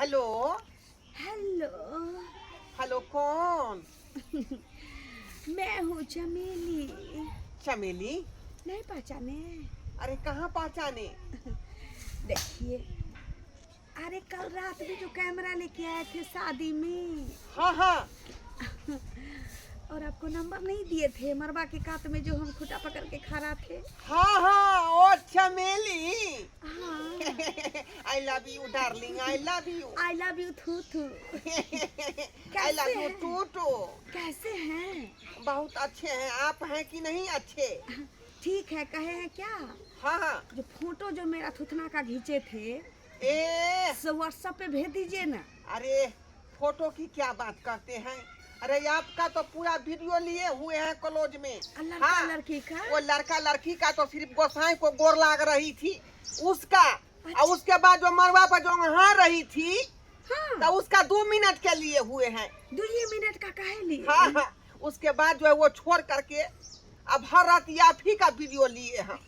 Hello. Hello. Hello कौन? मैं हूँ चमेली। चमेली? नहीं पहचाने? अरे कहाँ पहचाने? देखिए, अरे कल रात में जो कैमरा लेके आए थे शादी में। हाँ हाँ। और आपको नंबर नहीं दिए थे, मरबा के कात में जो हम खूटा पकड़ के खड़ा थे। हाँ हाँ, ओ चमेली। हाँ। I love you darling, I love you. I love you थू थू। I love you too too. कैसे हैं? बहुत अच्छे हैं। आप हैं कि नहीं अच्छे? ठीक है, कहे हैं क्या? हाँ हाँ। जो फोटो जो मेरा थुथना का खींचे थे, ए व्हाट्सएप पे भेज दीजिए ना। अरे फोटो की क्या बात करते हैं? अरे आपका तो पूरा वीडियो लिए हुए हैं कॉलेज में। लड़का हाँ, लड़की का? वो लड़का लड़की का तो सिर्फ गोसाई को गोर लाग रही थी उसका। और उसके बाद जो मरवा पर जो वहाँ रही थी, हाँ। तो उसका 2 मिनट के लिए हुए हैं। 2 मिनट का काहे लिए? हाँ हाँ। उसके बाद जो है वो छोड़ करके अब हर रात आप ही का वीडियो लिए हैं।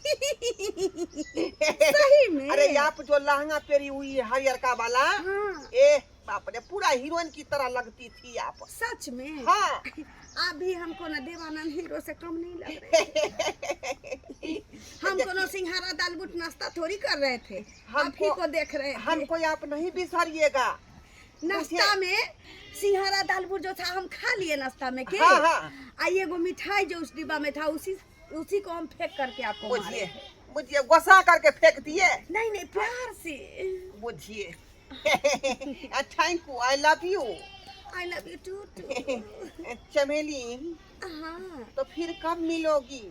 सही में? अरे आप जो लहंगा पहनी हुई है हरियर का वाला, हाँ। बाप रे, पूरा हीरोइन की तरह लगती थी आप। सच में? हाँ। आप भी हमको न देवानंद हीरो से कम नहीं लग रहे। हम कोनो सिंघारा दाल बूट नाश्ता थोड़ी कर रहे थे, आप ही को देख रहे थे। हमको आप नहीं बिसारिएगा। नाश्ता में सिंघारा दाल बूट जो था हम खा लिए नाश्ता में के। हाँ हाँ। आइए वो मिठाई जो उस डिब्बा में था उसी को हम फेंक करके आपको बुझिए बुझिए, गुस्सा करके फेंक दिए। नहीं नहीं, प्यार से। बुझिए। Thank you, I love you. I love you too. Chameli, हाँ। तो फिर कब मिलोगी?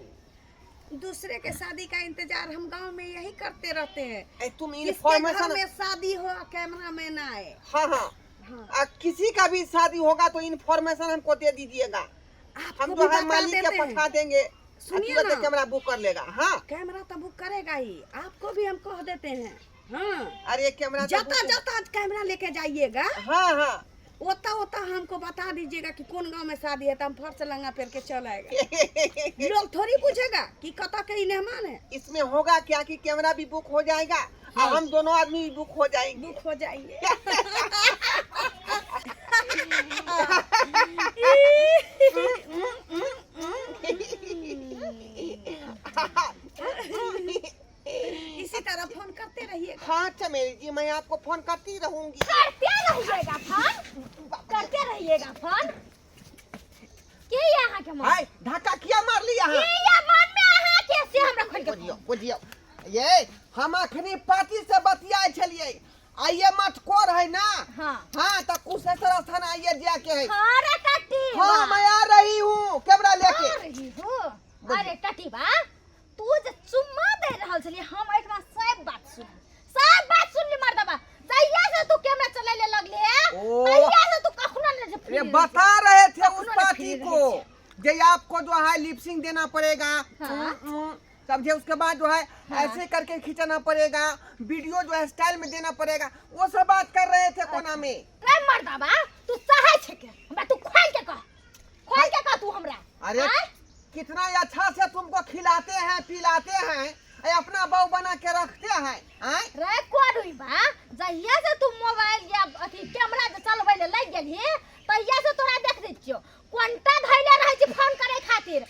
दूसरे के शादी का इंतजार हम गांव में यही करते रहते हैं। तुम किसके इन्फॉर्मेशन घर में शादी हो कैमरा में ना आए। हाँ हाँ, हाँ। किसी का भी शादी होगा तो इन्फॉर्मेशन हमको दे दीजिएगा। हम जो है मालिक के पठा देंगे, सुनिए ना, कैमरा बुक कर लेगा। हाँ, कैमरा तो बुक करेगा ही, आपको भी हम कह देते हैं। हाँ। अरे कैमरा जाता जाता कैमरा लेके जाइएगा। हाँ हाँ। ओता हमको बता दीजिएगा कि कौन गांव में शादी है, तो हम फर्स्ट लंगा पेर के चल आएगा। लोग थोड़ी पूछेगा कि कता के मेहमान है। इसमें होगा क्या कि कैमरा भी बुक हो जाएगा। हाँ। और हम दोनों आदमी भी बुक हो जाएंगे। बुक हो जाएंगे। इसी तरह फोन करते रहिए। हाँ चमेली जी, मैं आपको फोन करती रहूंगी। करते रहिएगा फोन, करते रहिएगा फोन। के यहाँ के मन? हाय, धक्का किया मार लिया। के या मन में आहा कैसे हमरा खोल के बुझियो बुझियो, ये हम अखनी पार्टी से बतियाए छलिए। आइए मत कोर है ना। हाँ हाँ, तो कुशेश्वर स्थान आइए जाके है। अरे टट्टी हाँ, मैं आ रही हूँ कैमरा लेके। आ रही हो। अरे टट्टी बा, तू जे चुम्मा दे रहल छली, हम एकरा सब बात सुन ली मर्दबा। जहिया से तू कैमरा चलाले लगले है, ओ। तहिया से तू कखनो न जे ये बता रहे थे उस कखनो न पार्टी फ्री को, रहे जे आपको जो है लिपसिंग देना पड़ेगा। हाँ। समझे? उसके बाद जो है ऐसे करके खींचना पड़ेगा, वीडियो जो है स्टाइल में देना पड़ेगा। वो सब बात कर रहे थे कोना में। रे मर्दबा, तू चाहे छे के हमरा तू खोल के कह तू हमरा। अरे आय? कितना अच्छा से तुमको खिलाते हैं पिलाते हैं, अपना बहू बना के रखते हैं। आय? रे कोडुई बा, जहिया से तू मोबाइल या अथी कैमरा जे चलबै ले लग गेली, तहिया से तोरा देख दै छियो कोनटा धैले रहै छी फोन करे खातिर।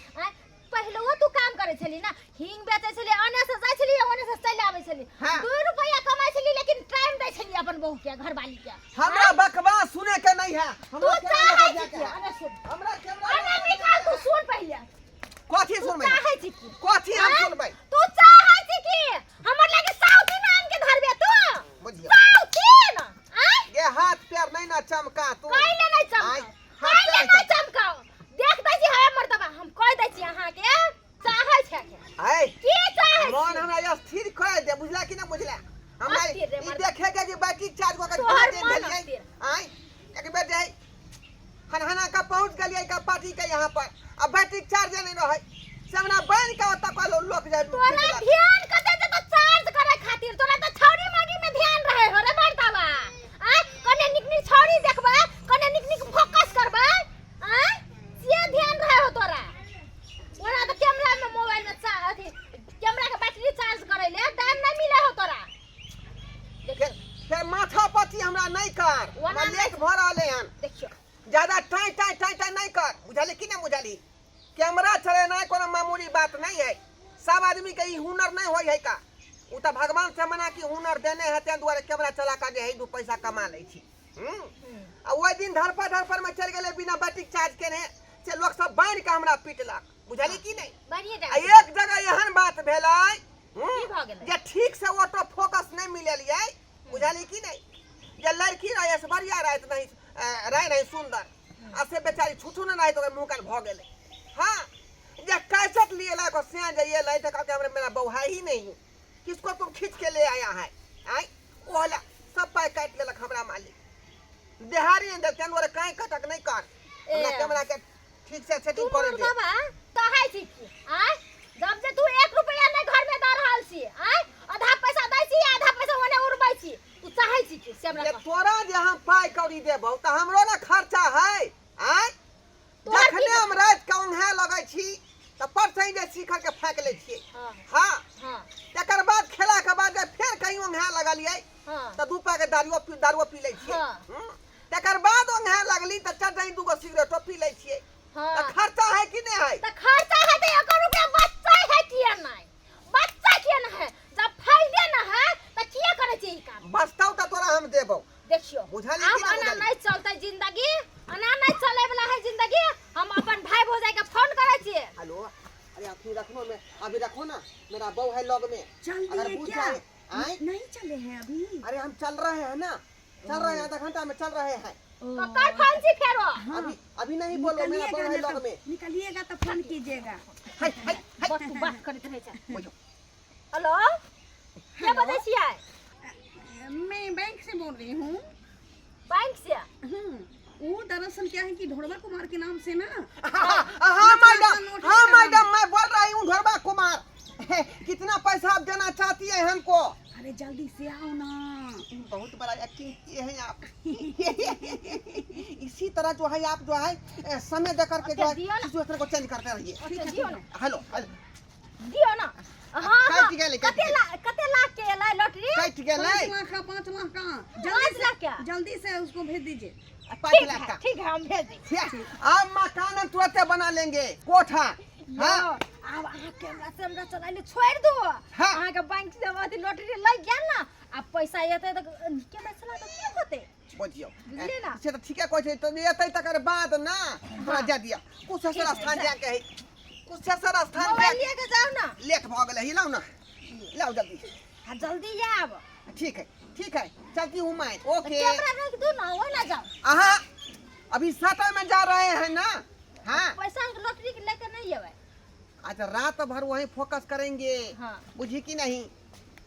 पहलुओ तू काम करे छली ना, हिंग बेचे छली, आने से जाय छली ओने से चल आबै छली। हाँ। 2 रुपया कमाई छली, लेकिन टाइम दै छली अपन बहू के, घरवाली के। हमरा बकवास सुने के नहीं है। तू हमरा कैमरा चाहे लेके छी जाके। आने सुन, हमरा कैमरा आने निकाल तू सुन पहले। कथी तू सुनबै? चाहे छी की? कथी हम आय? सुनबै? तू चाहे छी की हमर लागे साउथी नाम के धरबे तू? बुझियो, साउथी ना? आय? ये हाथ पैर नहीं ना चमका तू। काइले नहीं आय, चमकाओ, हाथ काइले पैर नहीं चमकाओ। देख दै छी है मर्दबा, हम कह दै छी अहाँ के चाहे छै के। आय, की चाहे मन छी? हमरा स्थिर कर दे, बुझला कि ना बुझला? हमरा अस्थिर रे ई मर्द। देखेगा कि बैटरी चार्ज हो गई तोहर दे मन देलिए। अस्थिर। आय, एक बेर जाई हनहना का पहुंच गलिए का पार्टी के यहाँ पर, अब बैटरी चार्ज नहीं रहे। सबना बन के ओता को लोग जाए। तोरा ध्यान कते जे तो चार्ज करे खातिर, तोरा तो छौरी मागी में ध्यान रहे हो रे मर्दबा। आय, कने निक छौरी देखबा, कने निक फोकस करबा। आय, से ध्यान रहे हो तोरा। ओना तो कैमरा में मोबाइल में अथी कैमरा के बैटरी चार्ज करे ले टाइम नहीं मिले हो तोरा। फिर माथा पति हमरा नहीं कर ओना लेट भर आले हन देखियो ज्यादा टाई टाई टाई टाई नहीं कर बुझाली कि नहीं बुझाली कैमरा चले ना कोनो मामूली बात नहीं है सब आदमी के ई हुनर नहीं होय है का उ त भगवान से मना की हुनर देने है तें दुआरे कैमरा चला के है दू पैसा कमा लै छी आ ओइ दिन धरपर में चल गेले बिना बैटिक चार्ज केने से लोग सब बांध के हमरा पीटलक बुझाली कि नहीं बढ़िए आ जा एक जगह एहन बात भेलै की भ गेलै जे ठीक से ऑटो फोकस नहीं मिललियै बुझाली कि नहीं जे लड़की रहे से बढ़िया रहत नहीं रहे नहीं सुंदर आ से बेचारी छुछू न रहे तो मुंह कान भ गेलै हां जे कैसेट लिए ला को सिया जाइए लै त कहते मेरा बहू है ही नहीं किसको तुम खींच के ले आया है आई ओला सब पाई काट लेलक हमरा मालिक देहारी ने देखते और काई कटक नहीं कर हमरा कैमरा के ठीक से सेटिंग तू कर दे बाबा कहै छी की आय जब जे तू 1 रुपया नहीं घर में द रहल छी आय आधा पैसा दै छी आधा पैसा ओने उड़बै छी तू चाहै छी की से हमरा ये तोरा जे हम पाई कौड़ी देबौ त हमरो ना खर्चा है आय जखने हम रात के उन्हे लगै छी त परसई जे शिखर के फेंक ले छी हां हां हां तकर बाद खेला के बाद जे फेर कहीं उन्हे लगलियै हां त दू पा के दारुओ पी लै छी हाँ। तकर बाद उन्हे लगली त चटई दूगो सिगरेटो पी लै छी हां त खर्चा है कि नहीं है त खर्चा है त एकर रुपया बच्चा है किया नहीं बच्चा किया न है जब फायदे न है त किया करे छी ई काम बचतौ त तोरा हम देबौ देखियो बुझाली अब कि नहीं अना बुझाली? नहीं चलते जिंदगी अना नहीं चले वाला है जिंदगी हम अपन भाई भौजाई के फोन करे छिए हेलो अरे अभी रखो में अभी रखो ना मेरा बहू है लॉग में चल अगर दिए पूछ क्या जाए आए नहीं चले हैं अभी अरे हम चल रहे हैं ना चल रहे हैं आधा घंटा में चल रहे हैं तो कर फांसी फेरो अभी अभी नहीं बोलो मेरा बहू है लॉग में निकलिएगा तो फोन कीजिएगा हाय हाय बस तू बात करते रह जा बोलो हेलो क्या बजे छिए मैं बैंक से बोल रही हूँ बैंक से वो दरअसल क्या है कि ढोड़वा कुमार के नाम से ना हाँ मैडम मैं बोल रही हूँ ढोरबा कुमार कितना पैसा आप देना चाहती है हमको अरे जल्दी से आओ ना बहुत बड़ा एक्टिंग किए हैं आप इसी तरह जो है आप जो है समय दे करके जो है दिया ना। सिचुएशन को चेंज करते रहिए अच्छा दियो ना हेलो दियो ना हां कट गेलै, कट कते लाख के लाई लॉटरी कट गेलै 5 लाख का 5 लाख क्या जल्दी से उसको भेज दीजिए 5 लाख का ठीक है हम भेज देंगे अब मकान हम तुरंत बना लेंगे कोठा हाँ अब अहाँ कैमरा से हमरा चलाइले छोड़ दो हाँ। अहाँ के बैंक से अथी लॉटरी लग गेल ना अब पैसा एते त कैमरा चला तो की होते बुझियो बुझलिए ना? से तो ठीके कहै छै तो एतै तकर बाद ना हमरा जा दिया कुशेश्वर स्थान जाके है कुशेश्वर स्थान मोबाइल जाके लेके जाओ ना लेट भ गेलै हिलाउ ना लाओ जल्दी हाँ जल्दी आब ठीक है चलती हूँ मैं ओके कैमरा रख दो ना वो ना जाओ आहा अभी सटा में जा रहे हैं ना हाँ पैसा लॉटरी के लेके नहीं आवे आज रात भर वहीं फोकस करेंगे हाँ। बुझी कि नहीं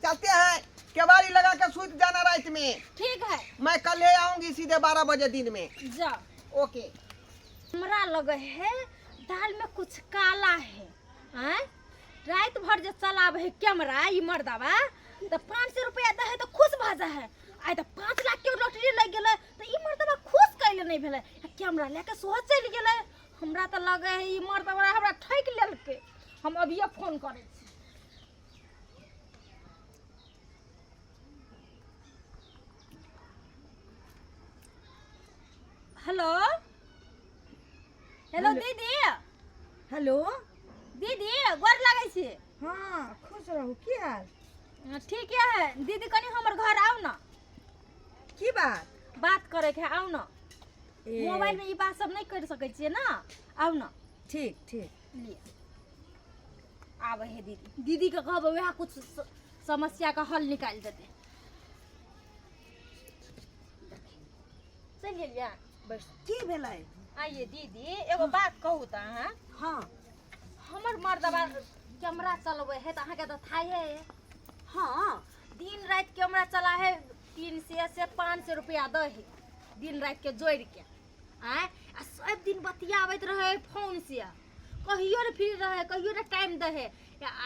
चलते हैं केवाड़ी लगा के सूत जाना रात में ठीक है मैं कल ले आऊंगी सीधे 12 बजे दिन में जाओ ओके हमरा लगे है दाल में कुछ काला है हैं रात भर जो चलावे है कैमरा ई मर्दावा तो 500 रुपया दे है तो खुश भाजा है आइ तो 5 लाख के लॉटरी लग गेले तो ई मर्दावा खुश कैले नहीं भेले कैमरा लेके सोच चल गेले हमरा तो लगे है ई मर्दावा हमरा ठक लेलके हम अभिये फोन करे छी हेलो हेलो दीदी हेलो दीदी गोर लागै छी हाँ खुश रहू की हाल ठीक है दीदी कनी हमर घर आउ ना की बात करे के आउ ना मोबाइल में ई बात सब नहीं कर सकै छियै ना आउ ना ठीक लिए आवे है दीदी दीदी के कहबै वह कुछ समस्या का हल निकाल देते चलिए लिया बस की भेलै आइए दीदी एगो बात कहू त अहाँ हाँ हमर मर्दबा कैमरा चलबै है त अहाँ के त थाई है हाँ दिन रात कैमरा चला है 300 से 500 रुपया दे है दिन रात के जोड़ के आय आ सब दिन बतियाबैत रहे फोन से कहियो रे फ्री रहे कहियो रे टाइम दे है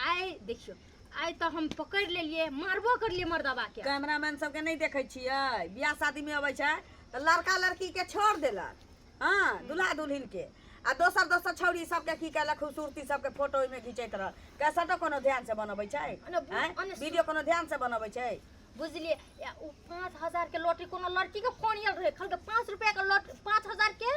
आय देखियो आय तो हम पकड़ लेलिए मारबो करलिए मर्दबा के कैमरामैन सबके नहीं देखे छियै बियाह शादी में अबै छै तो लड़का लड़की के छोड़ देलक हाँ दूल्हा दुल्हिन के आ दोसर छौरी सबके की कैलक खूबसूरती सबके फोटो में घिचैत रह कैसेटो कोनो ध्यान से बनबै छै हैं? वीडियो कोनो ध्यान से बनबै छै बुझलिए उ 5000 के लॉटरी कोनो लड़की के फोन आयल रहे खल के 5 रुपया के लॉटरी 5000 के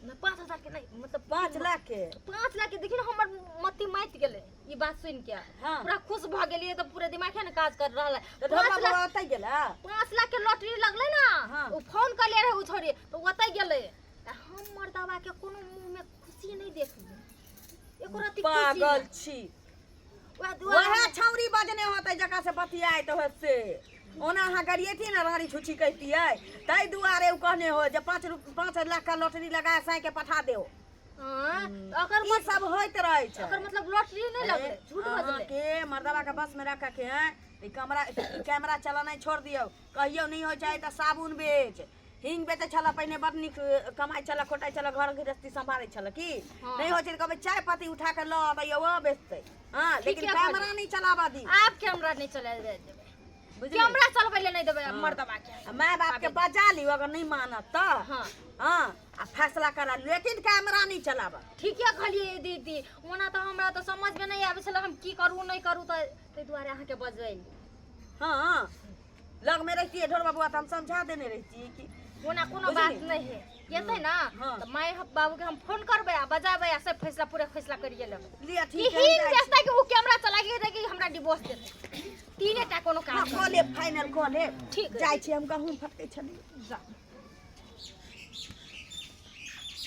न 5000 के नहीं मतलब 5 लाख के 5 लाख के देखिन हमर मति माइत गेले ई बात सुन के हाँ। पूरा खुश भ गेलिए तो पूरे दिमाग है ना काज कर रहल तो ढोलबा बाबा ओतै गेला 5 लाख के लॉटरी लगले ना हाँ। उ फोन कर ले रहे उ छोड़ी तो ओतै गेले हम मर्दावा के कोनो मुंह में खुशी नहीं देखली एको राती पागल छी वह छौरी बजने होतै जका से बतियाए तो से ओना अहाँ गरिए थी ना रानी छुछी कहती है तै दुआरे उ कहने हो जे 5 लाख का लॉटरी लगा साई के पठा देओ हां अगर ई सब होइत रहे छै अगर मतलब लॉटरी नहीं लगले झूठ बजले के मर्दवा के बस में रख के हैं ई कैमरा चलाना छोड़ दियो कहियो नहीं हो चाहे त साबुन बेच हिंग बेचे छला पहले बड़ निक कमाई छला खोटाई छला घर गृहस्थी संभाले छला की हाँ। नहीं हो छै कबे चाय पत्ती उठा के ल आबैयो वो बेचते हां ठीक लेकिन है, कैमरा नहीं चलावा दी आप कैमरा नहीं चला देबे बुझली कैमरा चलबै ले नहीं देबे मर्दवा के माय बाप के बचा ली अगर नहीं मानत त हां हां आ फैसला करा लेकिन कैमरा नहीं चलावा ठीक है खलिए दीदी ओना तो हमरा तो समझ में नहीं आबै छला हम की करू नहीं करू त ते दुआरे अहाँ के बजैली हां लग में रहती ढोर बाबू त हम समझा देने रहती कि ओना कोनो बुझली? बात नहीं है येते ना हाँ। तो माय बाबू के हम फोन करबे आ बजाबे आ सब फैसला पूरा फैसला करिए लेबे लिया कि ठीक है ही जैसा कि वो कैमरा चला के रहे कि हमरा डिवोर्स दे दे तीने टा कोनो काम हाँ, कॉले फाइनल कॉले ठीक है। जाय छी हम कहूँ फटके छली जा